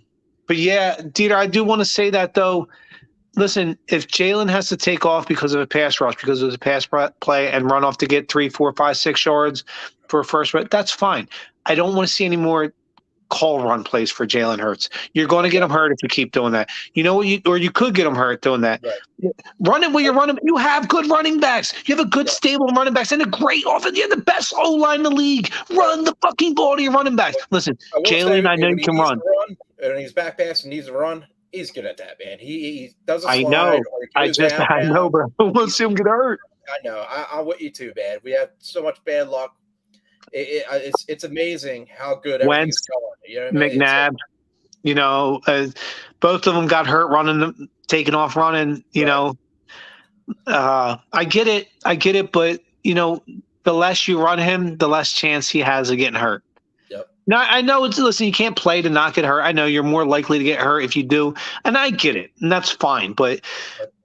Speaker 2: yeah, Dieter, I do want to say that though. Listen, if Jalen has to take off because of a pass rush, because of a pass play and run off to get 3, 4, 5, 6 yards for a first, that's fine. I don't want to see any more call run plays for Jalen Hurts. You're going to get him hurt if you keep doing that. You know what? You could get him hurt doing that. Right. Run it where you're running. You have good running backs. You have a good stable of running backs and a great offense. You have the best O-line in the league. Run the fucking ball to your running backs. Listen, Jalen, I know you can run.
Speaker 1: And he's back pass and needs to run. He's good at that, man. He does a slide.
Speaker 2: I know. I know, bro. I want to see him get hurt.
Speaker 1: I know. I'm with you too, man. We have so much bad luck. It's amazing how good everything's going. You know what I mean?
Speaker 2: McNabb, you know, both of them got hurt running, taking off running. You know, I get it, but you know, the less you run him, the less chance he has of getting hurt.
Speaker 1: Yep.
Speaker 2: Now I know listen, you can't play to not get hurt. I know you're more likely to get hurt if you do, and I get it, and that's fine. But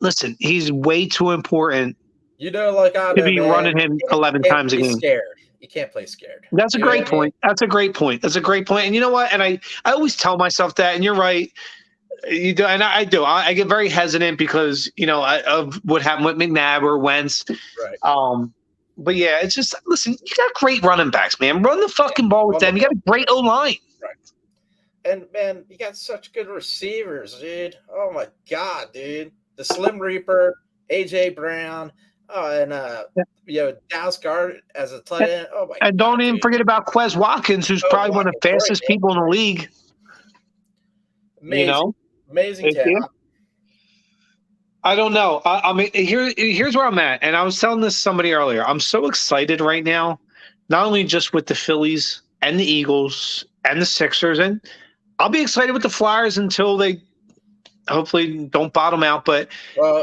Speaker 2: listen, he's way too important.
Speaker 1: You know, like
Speaker 2: to be running him 11 times a game.
Speaker 1: Scared. You can't play scared.
Speaker 2: That's a great point. That's a great point. That's a great point. And you know what? And I always tell myself that, and you're right. You do, and I do. I get very hesitant because, you know, of what happened with McNabb or Wentz.
Speaker 1: Right.
Speaker 2: But yeah, it's just, listen, you got great running backs, man. Run the fucking ball with them. You got a great O-line.
Speaker 1: Right. And man, you got such good receivers, dude. Oh my god, dude. The Slim Reaper, AJ Brown, and Dallas Goedert as a tight end. Oh my
Speaker 2: And
Speaker 1: god,
Speaker 2: don't even
Speaker 1: dude.
Speaker 2: forget about Quez Watkins, who's probably one of the
Speaker 1: Watkins,
Speaker 2: fastest
Speaker 1: right,
Speaker 2: people in the league.
Speaker 1: amazing, amazing talent.
Speaker 2: I don't know. I mean, here's where I'm at, and I was telling this to somebody earlier. I'm so excited right now, not only just with the Phillies and the Eagles and the Sixers, and I'll be excited with the Flyers until they hopefully don't bottom out. But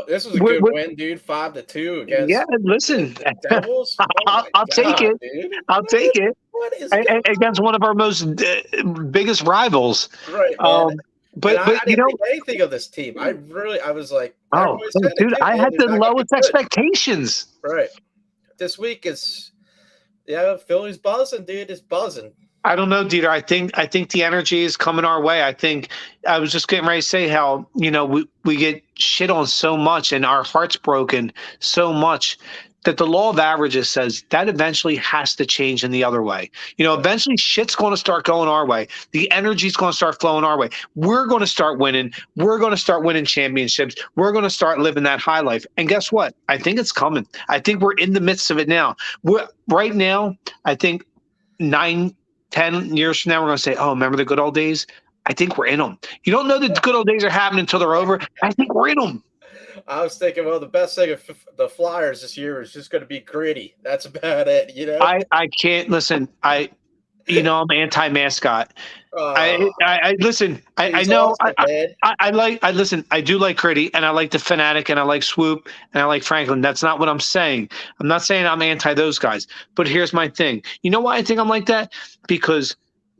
Speaker 1: this was a good win, dude. 5-2 against
Speaker 2: listen,
Speaker 1: the Devils.
Speaker 2: I'll take it.
Speaker 1: Dude.
Speaker 2: I'll take it.
Speaker 1: What is
Speaker 2: against one of our most biggest rivals,
Speaker 1: right? Man.
Speaker 2: But
Speaker 1: I didn't think anything of this team. I was like,
Speaker 2: dude, I had the lowest expectations.
Speaker 1: Right. This week is, Philly's buzzing, dude. It's buzzing.
Speaker 2: I don't know, Dieter. I think the energy is coming our way. I think I was just getting ready to say how, we get shit on so much and our hearts broken so much that the law of averages says that eventually has to change in the other way. Eventually shit's going to start going our way. The energy's going to start flowing our way. We're going to start winning. We're going to start winning championships. We're going to start living that high life. And guess what? I think it's coming. I think we're in the midst of it now. Right now, I think 9-10 years from now, we're going to say, oh, remember the good old days? I think we're in them. You don't know that the good old days are happening until they're over. I think we're in them.
Speaker 1: I was thinking, the best thing of the Flyers this year is just going to be gritty. That's about it,
Speaker 2: I can't listen. I'm anti-mascot. I listen. I know. Awesome, I do like gritty, and I like the Fanatic, and I like Swoop, and I like Franklin. That's not what I'm saying. I'm not saying I'm anti those guys. But here's my thing. You know why I think I'm like that? Because,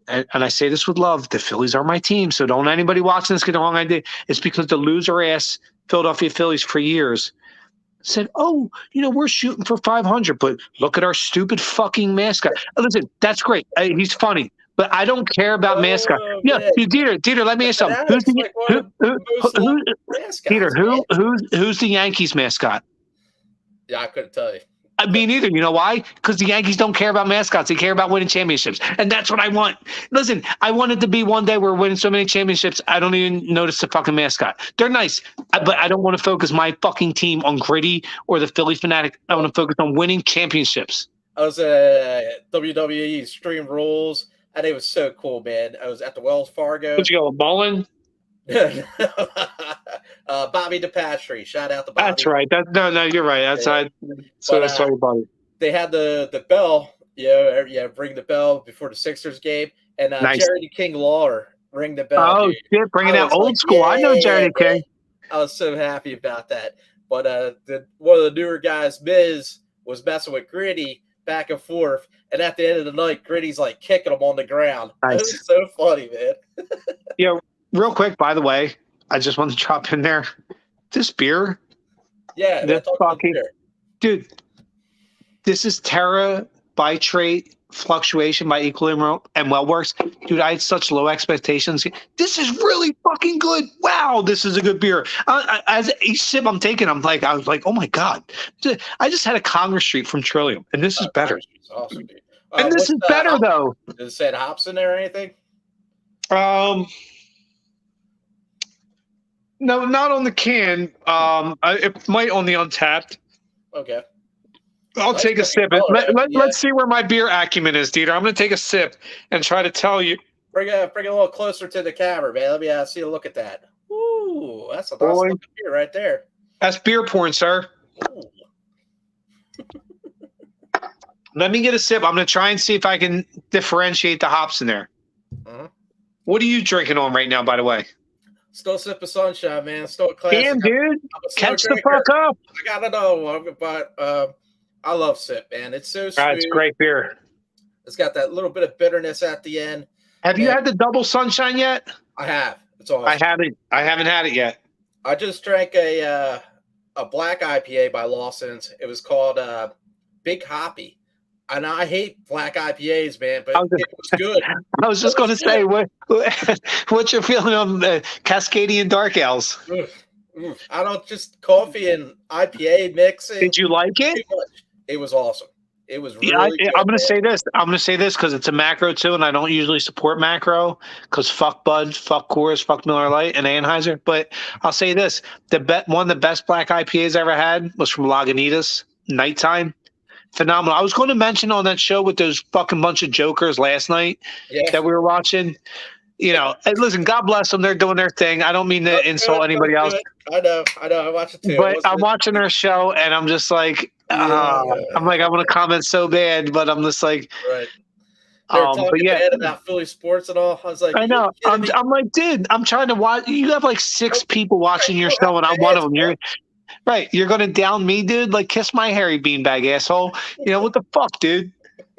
Speaker 2: and I say this with love, the Phillies are my team. So don't anybody watching this get the wrong idea. It's because the loser ass Philadelphia Phillies for years said, we're shooting for 500, but look at our stupid fucking mascot. Listen, that's great. He's funny, but I don't care about mascot. Dieter, let me ask you something. Who's the Yankees mascot?
Speaker 1: Yeah, I couldn't tell you.
Speaker 2: Me neither. You know why? Because the Yankees don't care about mascots. They care about winning championships. And that's what I want. Listen, I want it to be one day we're winning so many championships, I don't even notice the fucking mascot. They're nice, but I don't want to focus my fucking team on gritty or the Philly Fanatic. I want to focus on winning championships.
Speaker 1: I was at WWE Extreme Rules, and it was so cool, man. I was at the Wells Fargo.
Speaker 2: Did you go bowling?
Speaker 1: Bobby DePastry, shout out to Bobby.
Speaker 2: That's right. No, you're right. That's Bobby.
Speaker 1: They had the bell, ring the bell before the Sixers game, and
Speaker 2: nice.
Speaker 1: Jerry King Lawler ring the bell.
Speaker 2: Oh shit, bringing that old school. I know Jerry King.
Speaker 1: I was so happy about that. But one of the newer guys, Miz, was messing with Gritty back and forth, and at the end of the night, Gritty's like kicking him on the ground. Nice. It was so funny, man.
Speaker 2: Real quick, by the way, I just want to drop in there. This beer.
Speaker 1: Yeah,
Speaker 2: this fucking beer. Dude, this is terabytrate fluctuation by Equilibrium and WellWorks. Dude, I had such low expectations. This is really fucking good. Wow, this is a good beer. As each sip I'm taking, I was like, oh my God. I just had a Congress Street from Trillium, and this is better.
Speaker 1: Awesome, dude.
Speaker 2: And this is better, though.
Speaker 1: Does it say hops in there or anything?
Speaker 2: No, not on the can. It might on the Untapped.
Speaker 1: Okay.
Speaker 2: I'll take a sip. Let's see where my beer acumen is, Dieter. I'm going to take a sip and try to tell you.
Speaker 1: Bring it a little closer to the camera, man. Let me see a look at that. Ooh, that's a nice looking beer right there.
Speaker 2: That's beer porn, sir. Let me get a sip. I'm going to try and see if I can differentiate the hops in there. Uh-huh. What are you drinking on right now, by the way?
Speaker 1: Still sip of sunshine, man. Still a classic.
Speaker 2: Damn, dude. Catch the fuck up.
Speaker 1: I gotta know, but I love sip, man. It's so sweet.
Speaker 2: It's great beer.
Speaker 1: It's got that little bit of bitterness at the end.
Speaker 2: Have you had the double sunshine yet?
Speaker 1: I have. It's awesome.
Speaker 2: I haven't had it yet.
Speaker 1: I just drank a black IPA by Lawson's. It was called Big Hoppy. And I hate black IPAs, man, but it was good.
Speaker 2: I was just going to say, what's your feeling on Cascadian Dark Ales?
Speaker 1: I don't just coffee and IPA mixing.
Speaker 2: Did you like it?
Speaker 1: It was awesome. It was
Speaker 2: Yeah,
Speaker 1: really good.
Speaker 2: I'm going to
Speaker 1: Man.
Speaker 2: say this. I'm going to say this because it's a macro too, and I don't usually support macro because fuck Bud, fuck Coors, fuck Miller Lite, and Anheuser. But I'll say this: one of the best black IPAs I ever had was from Lagunitas Nighttime. Phenomenal. I was going to mention on that show with those fucking bunch of jokers last night
Speaker 1: Yeah.
Speaker 2: that we were watching. You know, and listen, God bless them. They're doing their thing. I don't mean to insult anybody else.
Speaker 1: I know. I watch it too.
Speaker 2: But I'm watching their show, and I'm just like, I'm like, I want to comment so bad, but I'm just like,
Speaker 1: right. They're talking
Speaker 2: but yeah,
Speaker 1: bad about Philly sports and all. I was like,
Speaker 2: I know. I'm like, dude, I'm trying to watch. You have like 6 people watching your show, and I'm one of them. You're right. You're gonna down me, dude. Like, kiss my hairy beanbag, asshole. You know what the fuck, dude?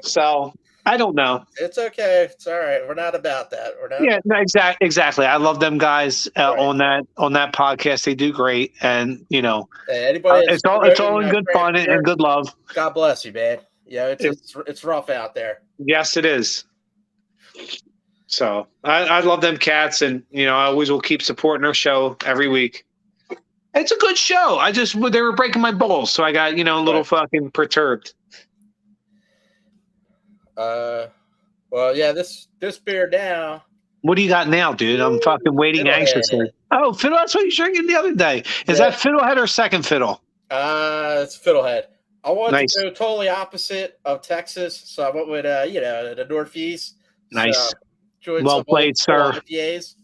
Speaker 2: So I don't know.
Speaker 1: It's okay. It's all right. We're not about that. We're not.
Speaker 2: Yeah, no, exactly. I love them guys on that podcast. They do great, and you know,
Speaker 1: anybody.
Speaker 2: It's all in good fun and good love.
Speaker 1: God bless you, man. Yeah, it's rough out there.
Speaker 2: Yes, it is. So I love them cats, and you know, I always will keep supporting their show every week. It's a good show. They were breaking my balls, so I got a little fucking perturbed.
Speaker 1: Well, yeah, this beer now.
Speaker 2: What do you got now, dude? I'm fucking waiting anxiously. Oh, Fiddle, that's what you were drinking the other day. Is that Fiddlehead or Second Fiddle?
Speaker 1: It's Fiddlehead. I wanted to go totally opposite of Texas, so I went with the Northeast.
Speaker 2: Nice.
Speaker 1: So
Speaker 2: well played, sir.
Speaker 1: IPAs.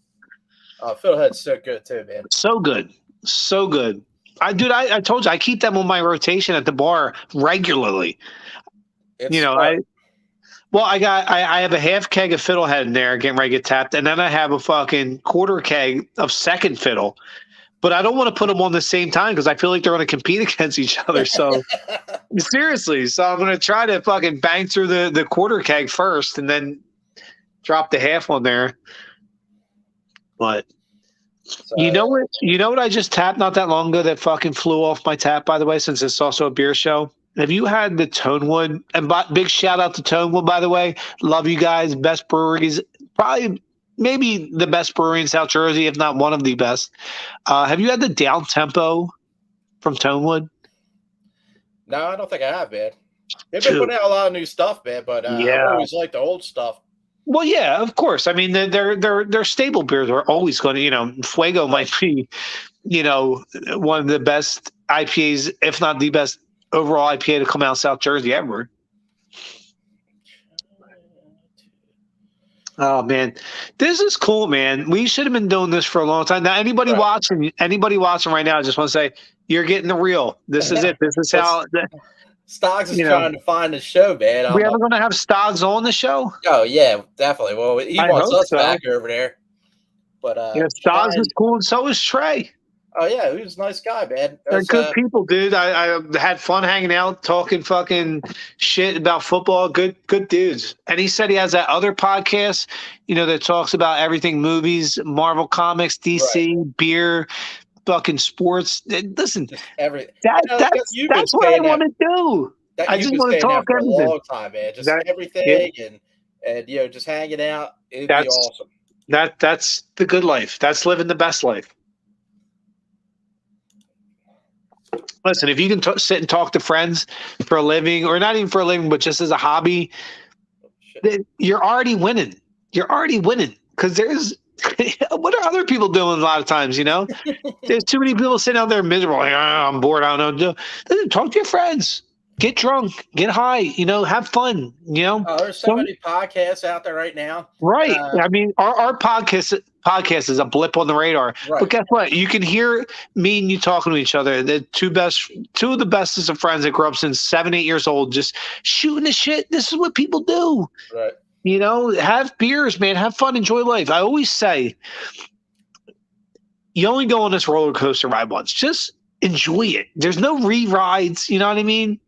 Speaker 1: Fiddlehead's so good too, man.
Speaker 2: So good. I told you I keep them on my rotation at the bar regularly. I have a half keg of Fiddlehead in there getting ready to get tapped, and then I have a fucking quarter keg of Second Fiddle. But I don't want to put them on the same time because I feel like they're going to compete against each other. So seriously, I'm going to try to fucking bang through the quarter keg first, and then drop the half on there. But you know what I just tapped not that long ago that fucking flew off my tap, by the way, since it's also a beer show. Have you had the Tonewood? And big shout out to Tonewood, by the way. Love you guys. Best breweries. Probably maybe the best brewery in South Jersey, if not one of the best. Have you had the Down Tempo from Tonewood?
Speaker 1: No, I don't think I have, man. They've been putting out a lot of new stuff, man, but I always like the old stuff.
Speaker 2: Well, yeah, of course. I mean, their staple beers are always going to, Fuego might be, one of the best IPAs, if not the best overall IPA to come out of South Jersey ever. Oh man, this is cool, man. We should have been doing this for a long time. Now, anybody watching right now, I just want to say you're getting the real. This is it. This is how
Speaker 1: Stoggs is trying to find the show, man.
Speaker 2: Are we ever going to have Stoggs on the show?
Speaker 1: Oh yeah, definitely. Well, he wants us back over there. But
Speaker 2: Stoggs is cool, and so is Trey.
Speaker 1: Oh yeah, he was a nice guy, man.
Speaker 2: They're good people, dude. I had fun hanging out, talking fucking shit about football. Good dudes. And he said he has that other podcast, that talks about everything: movies, Marvel Comics, DC, beer, fucking sports. Listen, that's what I want to do. I just want to talk everything.
Speaker 1: For a long time, man. Just everything and just hanging out. It'd be awesome.
Speaker 2: That's the good life. That's living the best life. Listen, if you can sit and talk to friends for a living, or not even for a living, but just as a hobby, you're already winning. You're already winning because there's what are other people doing a lot of times, There's too many people sitting out there miserable. Like, I'm bored. I don't know. Listen, talk to your friends. Get drunk. Get high. Have fun.
Speaker 1: There's so many podcasts out there right now.
Speaker 2: Right. I mean, our podcast is a blip on the radar. Right. But guess what? You can hear me and you talking to each other. The two of the bestest of friends that grew up since 7, 8 years old, just shooting the shit. This is what people do.
Speaker 1: Right.
Speaker 2: Have beers, man. Have fun. Enjoy life. I always say, you only go on this roller coaster ride once. Just enjoy it. There's no re-rides. You know what I mean?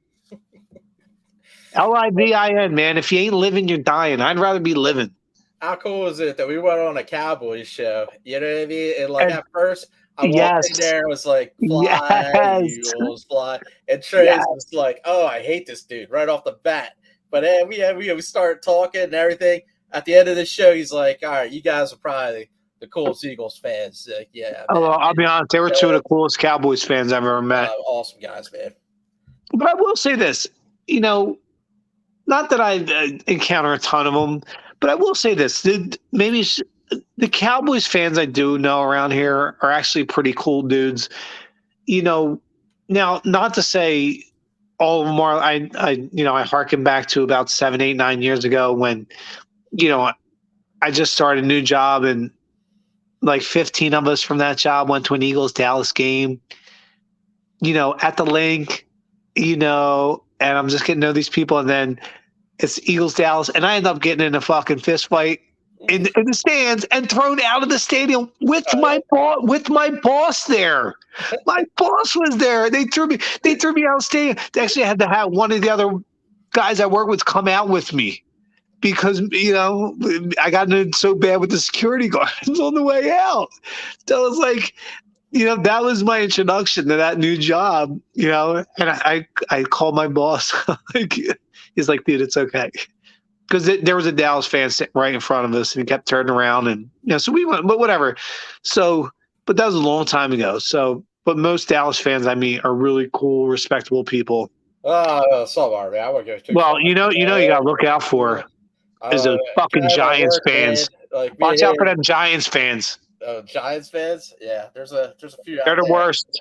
Speaker 2: LIVIN, man. If you ain't living, you're dying. I'd rather be living.
Speaker 1: How cool is it that we went on a Cowboys show? You know what I mean? And at first, I walked in there and was like, fly, Eagles, fly. And Trey was like, oh, I hate this dude right off the bat. But then we started talking and everything. At the end of the show, he's like, all right, you guys are probably the coolest Eagles fans. Like, yeah.
Speaker 2: Oh, well, I'll be honest. They were two of the coolest Cowboys fans I've ever met.
Speaker 1: Awesome guys, man.
Speaker 2: But I will say this, not that I encounter a ton of them, but I will say this: the Cowboys fans I do know around here are actually pretty cool dudes. Now not to say all of them are. I harken back to about 7, 8, 9 years ago when I just started a new job and like 15 of us from that job went to an Eagles Dallas game. At the link, and I'm just getting to know these people, and then it's Eagles Dallas, and I end up getting in a fucking fist fight in the stands and thrown out of the stadium with my boss there. My boss was there. They threw me out of the stadium. They actually had to have one of the other guys I work with come out with me because I got in so bad with the security guards on the way out. So it was like, that was my introduction to that new job, and I called my boss. He's like, dude, it's okay. Because there was a Dallas fan sitting right in front of us and he kept turning around and, so we went, but whatever. So, but that was a long time ago. So, but most Dallas fans I meet are really cool, respectable people.
Speaker 1: Some are, man. I would go too.
Speaker 2: Well, you got to look out for is those fucking Giants fans. Watch out for them Giants fans.
Speaker 1: Giants fans, yeah. There's a few.
Speaker 2: They're the worst.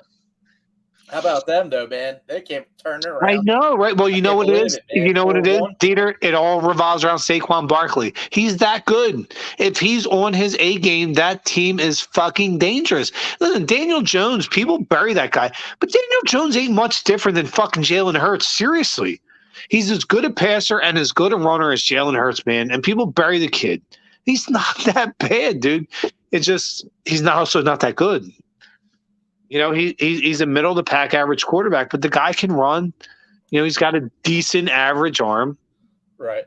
Speaker 1: How about them though, man? They can't turn it around.
Speaker 2: I know, right? Well, you know what it is. You know what it is, Dieter. It all revolves around Saquon Barkley. He's that good. If he's on his A game, that team is fucking dangerous. Listen, Daniel Jones. People bury that guy, but Daniel Jones ain't much different than fucking Jalen Hurts. Seriously, he's as good a passer and as good a runner as Jalen Hurts, man. And people bury the kid. He's not that bad, dude. It's just he's also not that good. He's a middle of the pack average quarterback, but the guy can run. He's got a decent average arm.
Speaker 1: Right.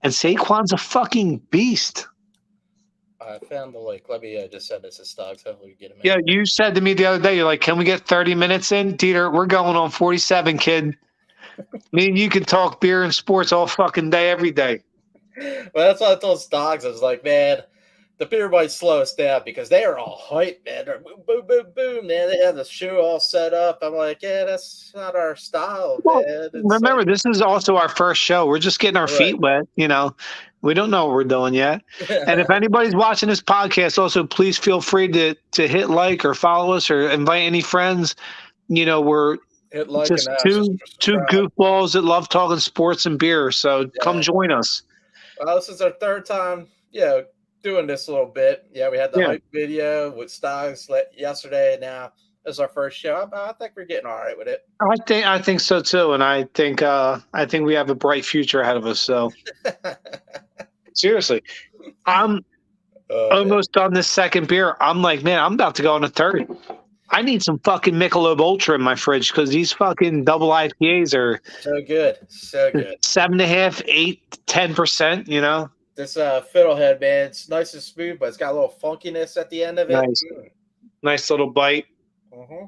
Speaker 2: And Saquon's a fucking beast.
Speaker 1: I found the link. Let me just send this to Stocks. Hopefully we get him in.
Speaker 2: Yeah, you said to me the other day, you're like, can we get 30 minutes in? Dieter, we're going on 47, kid. Me and you can talk beer and sports all fucking day, every day.
Speaker 1: Well, that's what I told Stocks. I was like, man, the beer might slow us down because they are all hype, man. They're boom, boom, boom, boom, man. They have the show all set up. I'm like, yeah, that's not our style, man.
Speaker 2: Remember, this is also our first show. We're just getting our feet wet, We don't know what we're doing yet. And if anybody's watching this podcast, also please feel free to hit like or follow us or invite any friends. We're just two goofballs that love talking sports and beer. So come join us.
Speaker 1: Well, this is our third time, doing this a little bit. Yeah, we had the hype video with Stocks yesterday. Now this is our first show. I think we're getting all right with it.
Speaker 2: I think so too, and I think we have a bright future ahead of us. So seriously, I'm almost done this second beer. I'm like, man, I'm about to go on a third. I need some fucking Michelob Ultra in my fridge because these fucking double IPAs are
Speaker 1: so good,
Speaker 2: 7.5%, 8%, 10%.
Speaker 1: This Fiddlehead, man, it's nice and smooth, but it's got a little funkiness at the end of it.
Speaker 2: Nice little bite.
Speaker 1: Mm-hmm.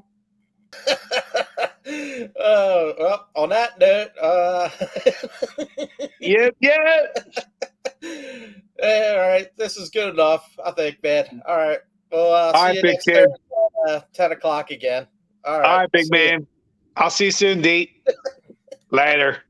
Speaker 1: Well, on that note,
Speaker 2: yeah.
Speaker 1: All right, this is good enough, I think, man. All right, well, see you next
Speaker 2: kid.
Speaker 1: 10 o'clock again.
Speaker 2: All right, big man. I'll see you soon, D. Later.